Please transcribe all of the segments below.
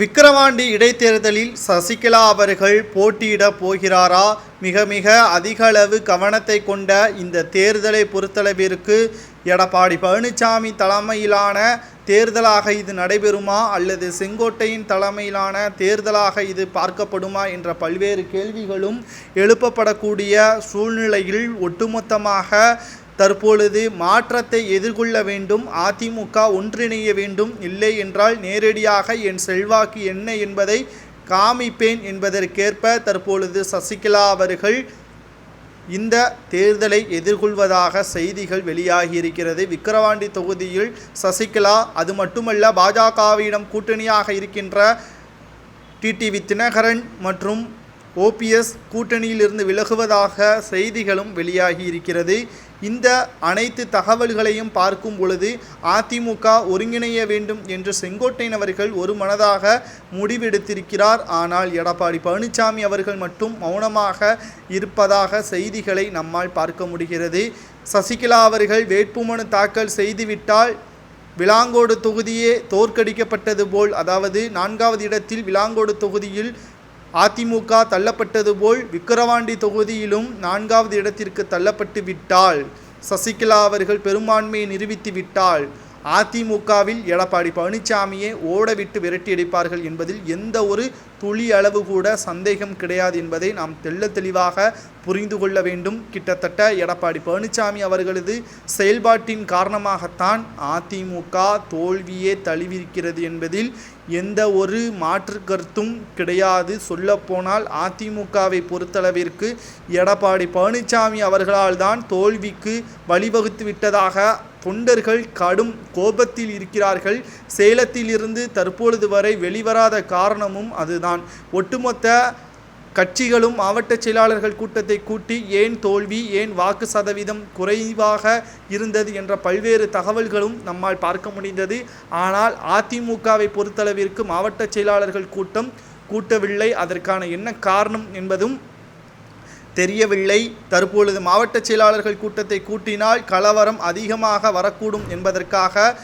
விக்கிரவாண்டி இடைத்தேர்தலில் சசிகலா அவர்கள் போட்டியிடப் போகிறாரா? மிக அதிக அளவு கவனத்தை கொண்ட இந்த தேர்தலை பொறுத்தளவிற்கு எடப்பாடி பழனிசாமி தலைமையிலான தேர்தலாக இது நடைபெறுமா அல்லது செங்கோட்டையின் தலைமையிலான தேர்தலாக இது பார்க்கப்படுமா என்ற பல்வேறு கேள்விகளும் எழுப்பப்படக்கூடிய சூழ்நிலையில் ஒட்டுமொத்தமாக தற்பொழுது மாற்றத்தை எதிர்கொள்ள வேண்டும், அதிமுக ஒன்றிணைய வேண்டும், இல்லை என்றால் நேரடியாக என் செல்வாக்கு என்ன என்பதை காமிப்பேன் என்பதற்கேற்ப தற்பொழுது சசிகலா அவர்கள் இந்த தேர்தலை எதிர்கொள்வதாக செய்திகள் வெளியாகியிருக்கிறது. விக்கிரவாண்டி தொகுதியில் சசிகலா, அது மட்டுமல்ல பாஜகவிடம் கூட்டணியாக இருக்கின்ற டிடிவி தினகரன் மற்றும் ஓபிஎஸ் கூட்டணியிலிருந்து விலகுவதாக செய்திகளும் வெளியாகி இருக்கிறது. இந்த அனைத்து தகவல்களையும் பார்க்கும் பொழுது அதிமுக ஒருங்கிணைய வேண்டும் என்று செங்கோட்டையன் அவர்கள் ஒரு மனதாக முடிவெடுத்திருக்கிறார். ஆனால் எடப்பாடி பழனிசாமி அவர்கள் மட்டும் மௌனமாக இருப்பதாக செய்திகளை நம்மால் பார்க்க முடிகிறது. சசிகலா அவர்கள் வேட்புமனு தாக்கல் செய்துவிட்டால் விளாங்கோடு தொகுதியே தோற்கடிக்கப்பட்டது போல், அதாவது 4வது இடத்தில் விளாங்கோடு தொகுதியில் அதிமுக தள்ளப்பட்டது போல் விக்கிரவாண்டி தொகுதியிலும் 4வது இடத்திற்கு தள்ளப்பட்டு விட்டால், சசிகலா அவர்கள் பெரும்பான்மையை நிரூபித்து விட்டால் அதிமுகவில் எடப்பாடி பழனிசாமியை ஓடவிட்டு விரட்டியடிப்பார்கள் என்பதில் எந்த ஒரு துளி அளவு கூட சந்தேகம் கிடையாது என்பதை நாம் தெளிவாக புரிந்து கொள்ள வேண்டும். கிட்டத்தட்ட எடப்பாடி பழனிசாமி அவர்களது செயல்பாட்டின் காரணமாகத்தான் அதிமுக தோல்வியே தழுவிருக்கிறது என்பதில் எந்த ஒரு மாற்று கருத்தும் கிடையாது. சொல்லப்போனால் அதிமுகவை பொறுத்தளவிற்கு எடப்பாடி பழனிசாமி அவர்களால் தான் தோல்விக்கு வழிவகுத்து விட்டதாக தொண்டர்கள் கடும் கோபத்தில் இருக்கிறார்கள். சேலத்திலிருந்து தற்பொழுது வரை வெளிவராத காரணமும் அதுதான். ஒட்டுமொத்த கட்சிகளும் மாவட்ட செயலாளர்கள் கூட்டத்தை கூட்டி ஏன் தோல்வி, ஏன் வாக்கு சதவீதம் குறைவாக இருந்தது என்ற பல்வேறு தகவல்களும் நம்மால் பார்க்க முடிந்தது. ஆனால் அதிமுகவை பொறுத்தளவிற்கு மாவட்ட செயலாளர்கள் கூட்டம் கூட்டவில்லை. அதற்கான என்ன காரணம் என்பதும் தெரியவில்லை. தற்பொழுது மாவட்ட செயலாளர்கள் கூட்டத்தை கூட்டினால் கலவரம் அதிகமாக வரக்கூடும் என்பதற்காக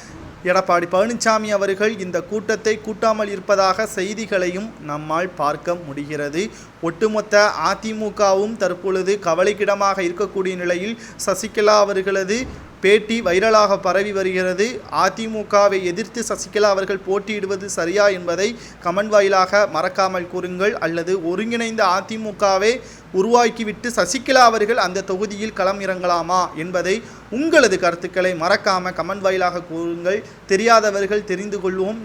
எடப்பாடி பழனிசாமி அவர்கள் இந்த கூட்டத்தை கூட்டாமல் இருப்பதாக செய்திகளையும் நம்மால் பார்க்க முடிகிறது. ஒட்டுமொத்த அதிமுகவும் தற்பொழுது கவலைக்கிடமாக இருக்கக்கூடிய நிலையில் சசிகலா அவர்களது பேட்டி வைரலாக பரவி வருகிறது. அதிமுகவை எதிர்த்து சசிகலா அவர்கள் போட்டியிடுவது சரியா என்பதை கமெண்ட் வாயிலாக மறக்காமல் கூறுங்கள். அல்லது ஒருங்கிணைந்த அதிமுகவை உருவாக்கிவிட்டு சசிகலா அவர்கள் அந்த தொகுதியில் களம் இறங்கலாமா என்பதை உங்களது கருத்துக்களை மறக்காமல் கமெண்ட் வாயிலாக கூறுங்கள். தெரியாதவர்கள் தெரிந்து கொள்வோம்.